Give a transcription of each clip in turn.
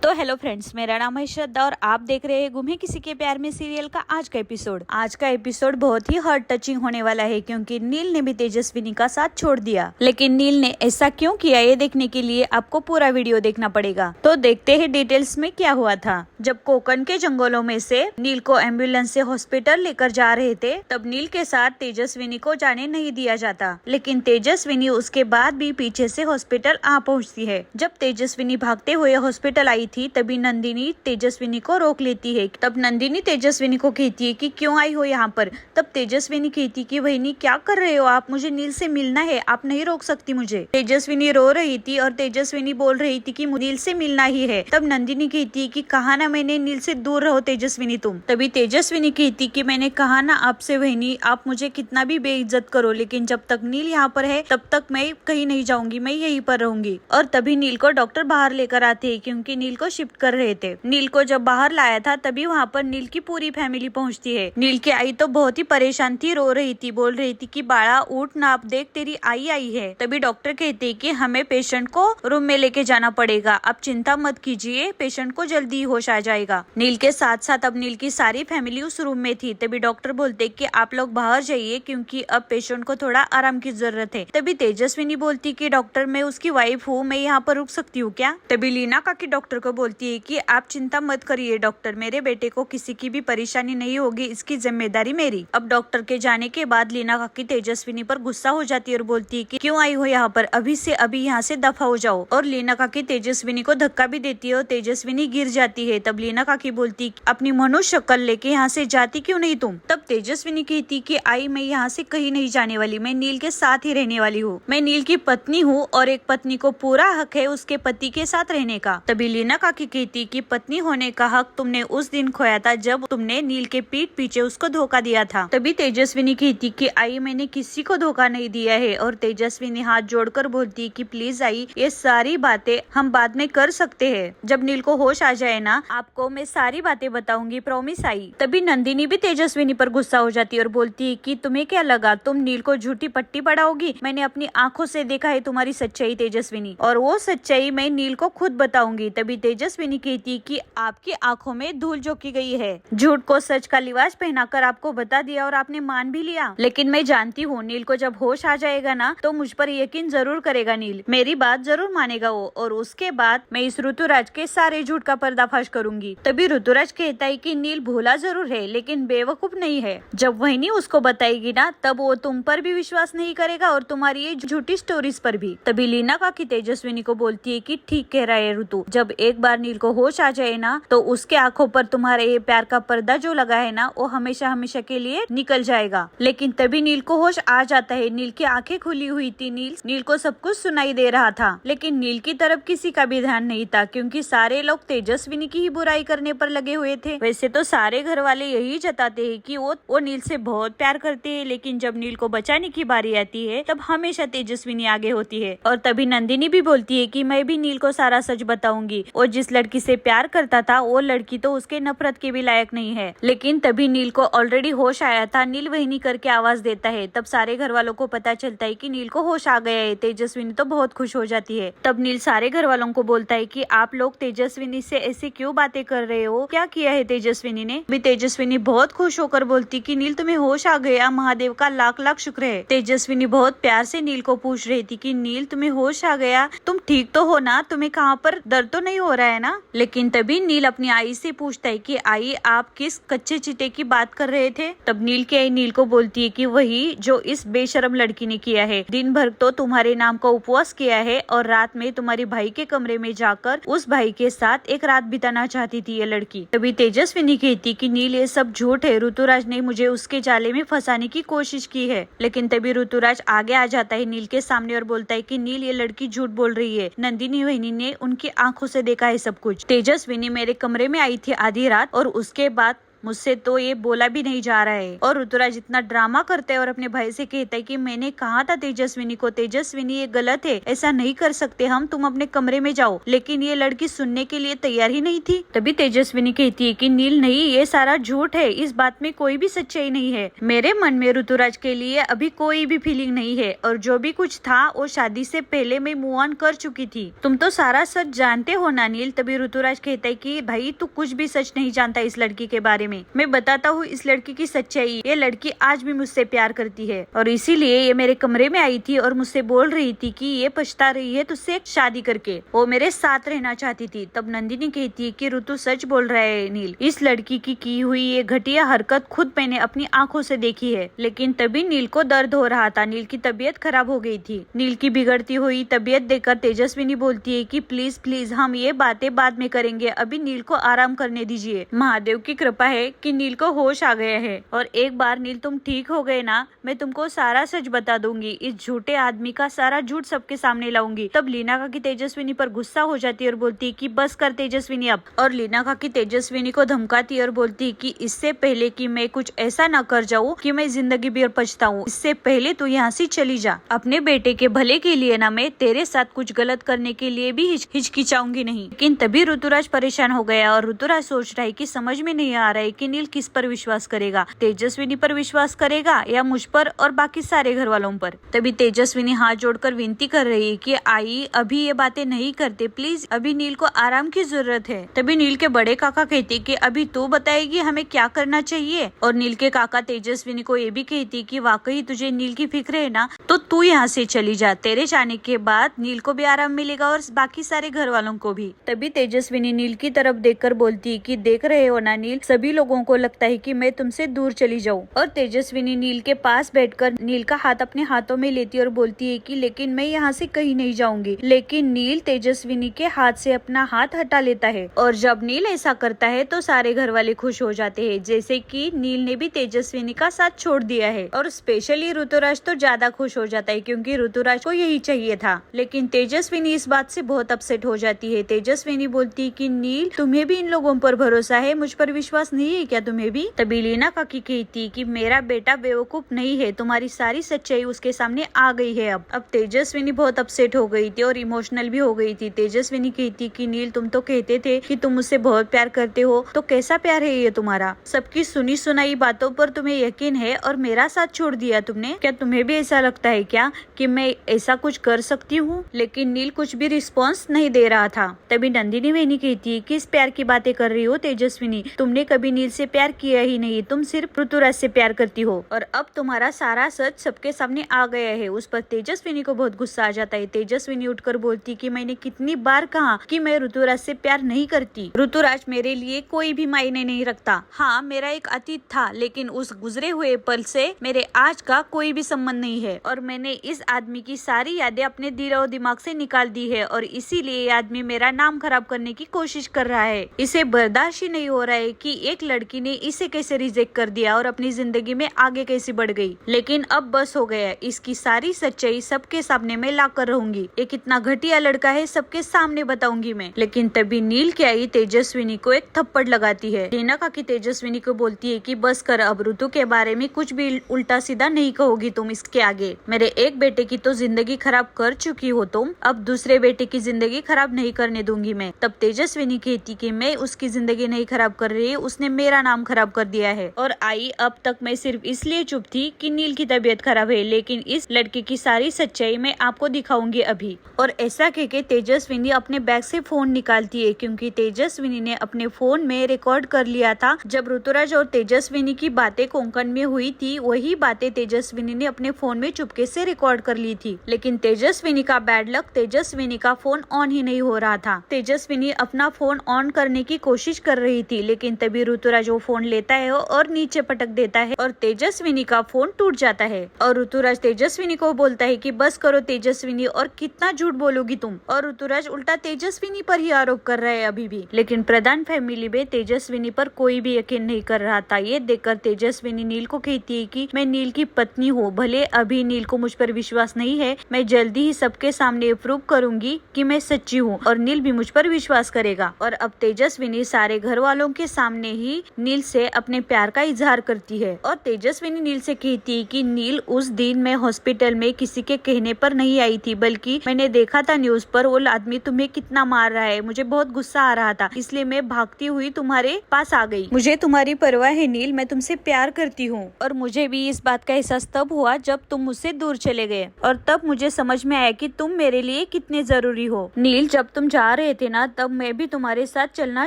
तो hello friends, मेरा नाम है श्रद्धा और आप देख रहे हैं गुम है किसी के प्यार में सीरियल का आज का एपिसोड। आज का एपिसोड बहुत ही हार्ट टचिंग होने वाला है क्योंकि नील ने भी तेजस्विनी का साथ छोड़ दिया। लेकिन नील ने ऐसा क्यों किया, ये देखने के लिए आपको पूरा वीडियो देखना पड़ेगा। तो देखते हैं डिटेल्स में क्या हुआ था। जब कोकण के जंगलों में से नील को एम्बुलेंस से हॉस्पिटल लेकर जा रहे थे, तब नील के साथ तेजस्विनी को जाने नहीं दिया जाता। लेकिन तेजस्विनी उसके बाद भी पीछे से हॉस्पिटल आ पहुँचती है। जब तेजस्विनी भागते हुए हॉस्पिटल आई थी, तभी नंदिनी तेजस्विनी को रोक लेती है। तब नंदिनी तेजस्विनी को कहती है कि क्यों आई हो यहाँ पर। तब तेजस्विनी कहती कि बहनी क्या कर रहे हो आप, मुझे नील से मिलना है, आप नहीं रोक सकती मुझे। तेजस्विनी रो रही थी और तेजस्विनी बोल रही थी कि नील से मिलना ही है। तब नंदिनी कहती है कि कहा ना मैंने, नील से दूर रहो तेजस्विनी तुम। तभी तेजस्विनी कहती कि मैंने कहा ना आपसे बहनी, आप मुझे कितना भी बेइज्जत करो, लेकिन जब तक नील यहाँ पर है तब तक मैं कहीं नहीं जाऊंगी, मैं यहीं पर रहूंगी। और तभी नील को डॉक्टर बाहर लेकर आते हैं क्योंकि नील को शिफ्ट कर रहे थे। नील को जब बाहर लाया था तभी वहाँ पर नील की पूरी फैमिली पहुँचती है। नील की आई तो बहुत ही परेशान थी, रो रही थी, बोल रही थी कि बाड़ा उठ ना, आप देख तेरी आई आई है। तभी डॉक्टर कहते कि हमें पेशेंट को रूम में लेके जाना पड़ेगा, आप चिंता मत कीजिए, पेशेंट को जल्दी होश आ जाएगा। नील के साथ साथ अब नील की सारी फैमिली उस रूम में थी। तभी डॉक्टर बोलते कि आप लोग बाहर जाइए क्योंकि अब पेशेंट को थोड़ा आराम की जरूरत है। तभी तेजस्विनी बोलती कि डॉक्टर मैं उसकी वाइफ हूँ, मैं यहाँ पर रुक सकती हूँ क्या। तभी लीना काकी डॉक्टर को बोलती है कि आप चिंता मत करिए डॉक्टर, मेरे बेटे को किसी की भी परेशानी नहीं होगी, इसकी जिम्मेदारी मेरी। अब डॉक्टर के जाने के बाद लीना काकी तेजस्विनी पर गुस्सा हो जाती है और बोलती है कि क्यों आई हो यहाँ पर, अभी से अभी यहाँ से दफा हो जाओ। और लीना काकी तेजस्विनी को धक्का भी देती है और तेजस्विनी गिर जाती है। तब लीना काकी बोलती अपनी मनुष्य शक्ल लेके यहाँ से जाती क्यों नहीं तुम। तब तेजस्विनी कहती कि आई मैं यहाँ से कहीं नहीं जाने वाली, मैं नील के साथ ही रहने वाली हूँ, मैं नील की पत्नी हूँ और एक पत्नी को पूरा हक है उसके पति के साथ रहने का। तभी लीना काकी कहती कि पत्नी होने का हक तुमने उस दिन खोया था जब तुमने नील के पीठ पीछे उसको धोखा दिया था। तभी तेजस्विनी कहती कि आई मैंने किसी को धोखा नहीं दिया है। और तेजस्विनी हाथ जोड़कर बोलती कि प्लीज आई, ये सारी बातें हम बाद में कर सकते हैं, जब नील को होश आ जाए ना आपको मैं सारी बातें बताऊंगी, प्रॉमिस आई। तभी नंदिनी भी तेजस्विनी पर गुस्सा हो जाती है और बोलती है कि तुम्हें क्या लगा तुम नील को झूठी पट्टी पढ़ाओगी, मैंने अपनी आंखों से देखा है तुम्हारी सच्चाई तेजस्विनी, और वो सच्चाई मैं नील को खुद बताऊंगी। तभी तेजस्विनी कहती कि आपकी आंखों में धूल झोंकी गई है, झूठ को सच का लिबास पहनाकर आपको बता दिया और आपने मान भी लिया। लेकिन मैं जानती हूँ नील को जब होश आ जाएगा ना तो मुझ पर यकीन जरूर करेगा, नील मेरी बात जरूर मानेगा वो, और उसके बाद मैं इस ऋतुराज के सारे झूठ का पर्दाफाश करूंगी। तभी ऋतुराज कहता है कि नील भोला जरूर है लेकिन बेवकूफ नहीं है, जब वही उसको बताएगी ना तब वो तुम पर भी विश्वास नहीं करेगा और तुम्हारी ये झूठी स्टोरीज पर भी। तभी लीना काकी तेजस्विनी को बोलती है कि ठीक कह रहा है ऋतु, जब एक बार नील को होश आ जाए ना तो उसके आंखों पर तुम्हारे ये प्यार का पर्दा जो लगा है ना वो हमेशा हमेशा के लिए निकल जाएगा। लेकिन तभी नील को होश आ जाता है, नील की आंखें खुली हुई थी, नील को सब कुछ सुनाई दे रहा था, लेकिन नील की तरफ किसी का भी ध्यान नहीं था क्योंकि सारे लोग तेजस्विनी की ही बुराई करने पर लगे हुए थे। वैसे तो सारे घर वाले यही जताते हैं कि वो नील से बहुत प्यार करते हैं, लेकिन जब नील को बचाने की बारी आती है तब हमेशा तेजस्विनी आगे होती है। और तभी नंदिनी भी बोलती है कि मैं भी नील को सारा सच बताऊंगी, और जिस लड़की से प्यार करता था वो लड़की तो उसके नफरत के भी लायक नहीं है। लेकिन तभी नील को ऑलरेडी होश आया था, नील वहीनी करके आवाज देता है। तब सारे घर वालों को पता चलता है कि नील को होश आ गया है। तेजस्विनी तो बहुत खुश हो जाती है। तब नील सारे घर वालों को बोलता है कि आप लोग तेजस्विनी से ऐसी क्यों बातें कर रहे हो, क्या किया है तेजस्विनी ने। भी तेजस्विनी बहुत खुश होकर बोलती कि नील तुम्हें होश आ गया, महादेव का लाख लाख शुक्र है। तेजस्विनी बहुत प्यार से नील को पूछ रही थी कि नील तुम्हें होश आ गया, तुम ठीक तो हो ना, तुम्हें कहाँ पर दर्द तो नहीं हो रहा है ना। लेकिन तभी नील अपनी आई से पूछता है कि आई आप किस कच्चे चीटे की बात कर रहे थे। तब नील की आई नील को बोलती है कि वही जो इस बेशरम लड़की ने किया है, दिन भर तो तुम्हारे नाम का उपवास किया है और रात में तुम्हारे भाई के कमरे में जाकर उस भाई के साथ एक रात बिताना चाहती थी ये लड़की। तभी तेजस्विनी कहती कि नील ये सब झूठ है, ऋतुराज ने मुझे उसके जाले में फंसाने की कोशिश की है। लेकिन तभी ऋतुराज आगे आ जाता है नील के सामने और बोलता है कि नील ये लड़की झूठ बोल रही है, नंदिनी वहिनी ने उनकी आंखों से देखा है सब कुछ। तेजस्विनी मेरे कमरे में आई थी आधी रात और उसके बाद मुझसे तो ये बोला भी नहीं जा रहा है। और ऋतुराज इतना ड्रामा करता है और अपने भाई से कहता है कि मैंने कहा था तेजस्विनी को, तेजस्विनी ये गलत है, ऐसा नहीं कर सकते हम, तुम अपने कमरे में जाओ। लेकिन ये लड़की सुनने के लिए तैयार ही नहीं थी। तभी तेजस्विनी कहती है कि नील नहीं, ये सारा झूठ है, इस बात में कोई भी सच्चाई नहीं है। मेरे मन में ऋतुराज के लिए अभी कोई भी फीलिंग नहीं है और जो भी कुछ था वो शादी से पहले मैं मूव ऑन कर चुकी थी। तुम तो सारा सच जानते हो ना नील। तभी ऋतुराज कहता है कि भाई तू कुछ भी सच नहीं जानता इस लड़की के बारे में, मैं बताता हूँ इस लड़की की सच्चाई। ये लड़की आज भी मुझसे प्यार करती है और इसीलिए ये मेरे कमरे में आई थी और मुझसे बोल रही थी कि ये पछता रही है तुझसे शादी करके, वो मेरे साथ रहना चाहती थी। तब नंदिनी कहती है कि ऋतु सच बोल रहा है नील, इस लड़की की हुई ये घटिया हरकत खुद मैंने अपनी आंखों से देखी है। लेकिन तभी नील को दर्द हो रहा था, नील की तबीयत खराब हो गई थी। नील की बिगड़ती हुई तबीयत देखकर तेजस्विनी बोलती है कि प्लीज प्लीज हम ये बातें बाद में करेंगे, अभी नील को आराम करने दीजिए। महादेव की कृपा है कि नील को होश आ गया है और एक बार नील तुम ठीक हो गए ना, मैं तुमको सारा सच बता दूंगी, इस झूठे आदमी का सारा झूठ सबके सामने लाऊंगी। तब लीना काकी तेजस्विनी पर गुस्सा हो जाती है और बोलती है कि बस कर तेजस्विनी अब। और लीना काकी तेजस्विनी को धमकाती है और बोलती है कि इससे पहले कि मैं कुछ ऐसा न कर जाऊँ कि मैं जिंदगी भर पछताऊं, इससे पहले तू यहाँ से चली जा। अपने बेटे के भले के लिए ना मैं तेरे साथ कुछ गलत करने के लिए भी हिचकिचाऊंगी नहीं। लेकिन तभी ऋतुराज परेशान हो गया और ऋतुराज सोच रहा है कि समझ में नहीं आ रहा है कि नील किस पर विश्वास करेगा, तेजस्विनी पर विश्वास करेगा या मुझ पर और बाकी सारे घर वालों पर। तभी तेजस्विनी हाथ जोड़कर विनती कर रही है कि आई अभी ये बातें नहीं करते, प्लीज अभी नील को आराम की जरूरत है। तभी नील के बड़े काका कहते कि अभी तू बताएगी हमें क्या करना चाहिए। और नील के काका तेजस्विनी को ये भी कहती कि वाकई तुझे नील की फिक्र है ना, तो तू यहाँ से चली जा, तेरे जाने के बाद नील को भी आराम मिलेगा और बाकी सारे घर वालों को भी। तभी तेजस्विनी नील की तरफ देखकर बोलती है कि देख रहे हो ना नील, सभी लोगों को लगता है कि मैं तुमसे दूर चली जाऊं। और तेजस्विनी नील के पास बैठकर नील का हाथ अपने हाथों में लेती और बोलती है कि लेकिन मैं यहाँ से कहीं नहीं जाऊंगी। लेकिन नील तेजस्विनी के हाथ से अपना हाथ हटा लेता है और जब नील ऐसा करता है तो सारे घर वाले खुश हो जाते हैं, जैसे कि नील ने भी तेजस्विनी का साथ छोड़ दिया है। और स्पेशली ऋतुराज तो ज्यादा खुश हो जाता है क्योंकि ऋतुराज को यही चाहिए था। लेकिन तेजस्विनी इस बात से बहुत अपसेट हो जाती है। तेजस्विनी बोलती है कि नील तुम्हें भी इन लोगों पर भरोसा है, मुझ पर विश्वास नहीं है क्या तुम्हें भी? तभी लीना काकी कहती कि मेरा बेटा बेवकूफ नहीं है, तुम्हारी सारी सच्चाई उसके सामने आ गई है। अब तेजस्विनी बहुत अपसेट हो गई थी और इमोशनल भी हो गई थी। तेजस्विनी कहती कि नील तुम तो कहते थे कि तुम मुझसे बहुत प्यार करते हो, तो कैसा प्यार है ये तुम्हारा? सबकी सुनी सुनाई बातों पर तुम्हें यकीन है और मेरा साथ छोड़ दिया तुमने। क्या तुम्हें भी ऐसा लगता है क्या कि मैं ऐसा कुछ कर सकती हूँ? लेकिन नील कुछ भी रिस्पॉन्स नहीं दे रहा था। तभी नंदिनी वेनी कहती है कि इस प्यार की बातें कर रही हो तेजस्विनी, तुमने कभी नील से प्यार किया ही नहीं, तुम सिर्फ ऋतुराज से प्यार करती हो और अब तुम्हारा सारा सच सबके सामने आ गया है। उस पर तेजस्विनी को बहुत गुस्सा आ जाता है। तेजस्विनी उठकर बोलती कि मैंने कितनी बार कहा कि मैं ऋतुराज से प्यार नहीं करती, ऋतुराज मेरे लिए कोई भी मायने नहीं रखता। हाँ मेरा एक अतीत था, लेकिन उस गुजरे हुए पल से मेरे आज का कोई भी संबंध नहीं है और मैंने इस आदमी की सारी यादें अपने दिल और दिमाग से निकाल दी है और इसीलिए ये आदमी मेरा नाम खराब करने की कोशिश कर रहा है। इसे बर्दाश्त ही नहीं हो रहा है कि एक लड़की ने इसे कैसे रिजेक्ट कर दिया और अपनी जिंदगी में आगे कैसे बढ़ गई। लेकिन अब बस हो गया, इसकी सारी सच्चाई सबके सामने मैं ला कर रहूंगी। ये कितना घटिया लड़का है सबके सामने बताऊंगी मैं। लेकिन तभी नील की आई तेजस्विनी को एक थप्पड़ लगाती है। लीना काकी तेजस्विनी को बोलती है कि बस कर, अब ऋतु के बारे में कुछ भी उल्टा सीधा नहीं कहोगी तुम इसके आगे। मेरे एक बेटे की तो जिंदगी खराब कर चुकी हो तुम, अब दूसरे बेटे की जिंदगी खराब नहीं करने दूंगी मैं। तब तेजस्विनी कहती कि मैं उसकी जिंदगी नहीं खराब कर रही, उसने मेरा नाम खराब कर दिया है। और आई अब तक मैं सिर्फ इसलिए चुप थी कि नील की तबीयत खराब है, लेकिन इस लड़के की सारी सच्चाई मैं आपको दिखाऊंगी अभी। और ऐसा कह के तेजस्विनी अपने बैग से फोन निकालती है क्योंकि तेजस्विनी ने अपने फोन में रिकॉर्ड कर लिया था जब ऋतुराज और तेजस्विनी की बातें कोंकण में हुई थी, वही बातें तेजस्विनी ने अपने फोन में चुपके से रिकॉर्ड कर ली थी। लेकिन तेजस्विनी का बैड लक, तेजस्विनी का फोन ऑन ही नहीं हो रहा था। तेजस्विनी अपना फोन ऑन करने की कोशिश कर रही थी, लेकिन तभी ऋतुराज वो फोन लेता है और नीचे पटक देता है और तेजस्विनी का फोन टूट जाता है। और ऋतुराज तेजस्विनी को बोलता है कि बस करो तेजस्विनी, और कितना झूठ बोलोगी तुम। और ऋतुराज उल्टा तेजस्विनी पर ही आरोप कर रहा है अभी भी। लेकिन प्रधान फैमिली में तेजस्विनी पर कोई भी यकीन नहीं कर रहा था। ये देखकर तेजस्विनी नील को कहती है कि मैं नील की पत्नी हूँ, भले अभी नील नील को मुझ पर विश्वास नहीं है, मैं जल्दी ही सबके सामने प्रूव करूंगी कि मैं सच्ची हूँ और नील भी मुझ पर विश्वास करेगा। और अब तेजस्विनी सारे घर वालों के सामने ही नील से अपने प्यार का इजहार करती है और तेजस्विनी नील से कहती है कि नील, उस दिन मैं हॉस्पिटल में किसी के कहने पर नहीं आई थी, बल्कि मैंने देखा था न्यूज पर वो आदमी तुम्हें कितना मार रहा है, मुझे बहुत गुस्सा आ रहा था, इसलिए मैं भागती हुई तुम्हारे पास आ गई। मुझे तुम्हारी परवाह है नील, मैं तुमसे प्यार करती हूँ। और मुझे भी इस बात का एहसास तब हुआ जब तुम मुझसे दूर चले गए और तब मुझे समझ में आया कि तुम मेरे लिए कितने जरूरी हो। नील, जब तुम जा रहे थे ना, तब मैं भी तुम्हारे साथ चलना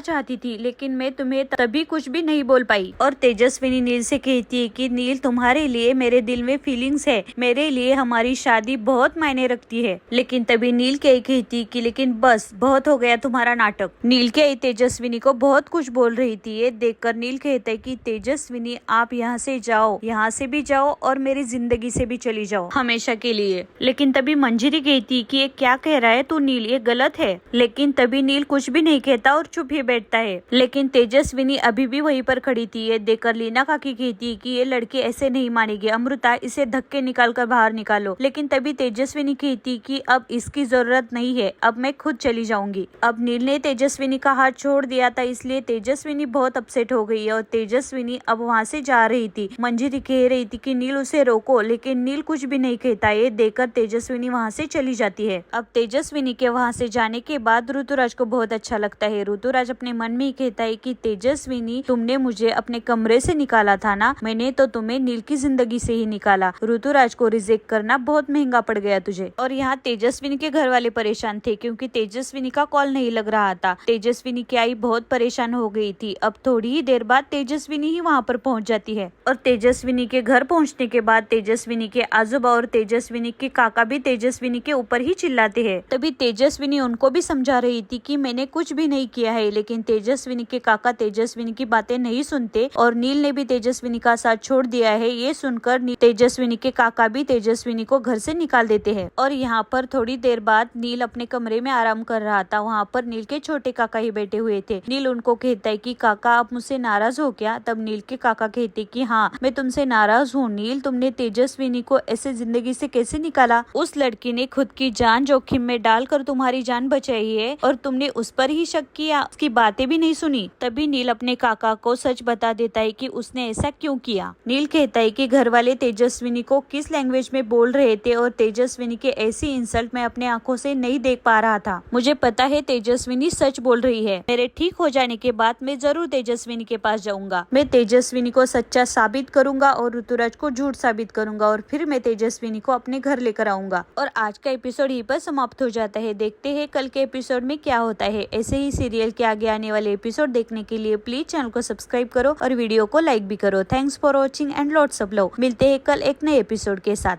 चाहती थी, लेकिन मैं तुम्हें तभी कुछ भी नहीं बोल पाई। और तेजस्विनी नील से कहती है कि नील, तुम्हारे लिए मेरे दिल में फीलिंग्स है, मेरे लिए हमारी शादी बहुत मायने रखती है। लेकिन तभी नील कहती कि लेकिन बस बहुत हो गया तुम्हारा नाटक। नील तेजस्विनी को बहुत कुछ बोल रही थी। ये देखकर नील कहता है कि तेजस्विनी, आप यहाँ से जाओ, यहाँ से भी जाओ और मेरी जिंदगी से भी चली जाओ हमेशा के लिए। लेकिन तभी मंजरी कहती कि ये क्या कह रहा है तू नील, ये गलत है। लेकिन तभी नील कुछ भी नहीं कहता और चुप ही बैठता है। लेकिन तेजस्विनी अभी भी वहीं पर खड़ी थी। ये देखकर लीना काकी कहती कि ये लड़की ऐसे नहीं मानेगी, अमृता इसे धक्के निकाल कर बाहर निकालो। लेकिन तभी तेजस्विनी कहती कि अब इसकी जरूरत नहीं है, अब मैं खुद चली जाऊंगी। अब नील ने तेजस्विनी का हाथ छोड़ दिया था, इसलिए तेजस्विनी बहुत अपसेट हो गई है और तेजस्विनी अब वहाँ से जा रही थी। मंजरी कह रही थी कि नील उसे रोको, लेकिन नील कुछ भी नहीं कहता। ये देखकर तेजस्विनी वहाँ से चली जाती है। अब तेजस्विनी के वहाँ से जाने के बाद ऋतुराज को बहुत अच्छा लगता है। ऋतुराज अपने मन में ही कहता है कि तेजस्विनी, तुमने मुझे अपने कमरे से निकाला था ना, मैंने तो तुम्हें नील की जिंदगी से ही निकाला। ऋतुराज को रिजेक्ट करना बहुत महंगा पड़ गया तुझे। और यहाँ तेजस्विनी के घर वाले परेशान थे क्योंकि तेजस्विनी का कॉल नहीं लग रहा था। तेजस्विनी की आई बहुत परेशान हो गई थी। अब थोड़ी ही देर बाद तेजस्विनी ही वहाँ पर पहुँच जाती है और तेजस्विनी के घर पहुँचने के बाद तेजस्विनी के आजूबा और तेजस्विनी के काका भी तेजस्विनी के ऊपर ही चिल्लाते हैं। तभी तेजस्विनी उनको भी समझा रही थी कि मैंने कुछ भी नहीं किया है, लेकिन तेजस्विनी के काका तेजस्विनी की बातें नहीं सुनते और नील ने भी तेजस्विनी का साथ छोड़ दिया है। ये सुनकर तेजस्विनी के काका भी तेजस्विनी को घर से निकाल देते हैं। और यहाँ पर थोड़ी देर बाद नील अपने कमरे में आराम कर रहा था। वहाँ पर नील के छोटे काका ही बैठे हुए थे। नील उनको कहता है कि काका, आप मुझसे नाराज हो क्या? तब नील के काका कहते कि हाँ, मैं तुमसे नाराज हूँ। नील, तुमने तेजस्विनी को ऐसे जिंदगी से कैसे निकाला? उस लड़की ने खुद की जान जोखिम में डालकर तुम्हारी जान बचाई है और तुमने उस पर ही शक किया, उसकी बातें भी नहीं सुनी। तभी नील अपने काका को सच बता देता है कि उसने ऐसा क्यों किया। नील कहता है कि घर वाले तेजस्विनी को किस लैंग्वेज में बोल रहे थे और तेजस्विनी के ऐसी इंसल्ट मैं अपने आंखों से नहीं देख पा रहा था। मुझे पता है तेजस्विनी सच बोल रही है। मेरे ठीक हो जाने के बाद मैं जरूर तेजस्विनी के पास जाऊंगा। मैं तेजस्विनी को सच्चा साबित करूंगा और ऋतुराज को झूठ साबित करूंगा और फिर मैं तेजस्विनी को अपने घर लेकर आऊंगा। और आज का एपिसोड यहीं पर समाप्त हो जाता है। देखते हैं कल के एपिसोड में क्या होता है। ऐसे ही सीरियल के आगे आने वाले एपिसोड देखने के लिए प्लीज चैनल को सब्सक्राइब करो और वीडियो को लाइक भी करो। Thanks for watching and lots of love. मिलते हैं कल एक नए एपिसोड के साथ।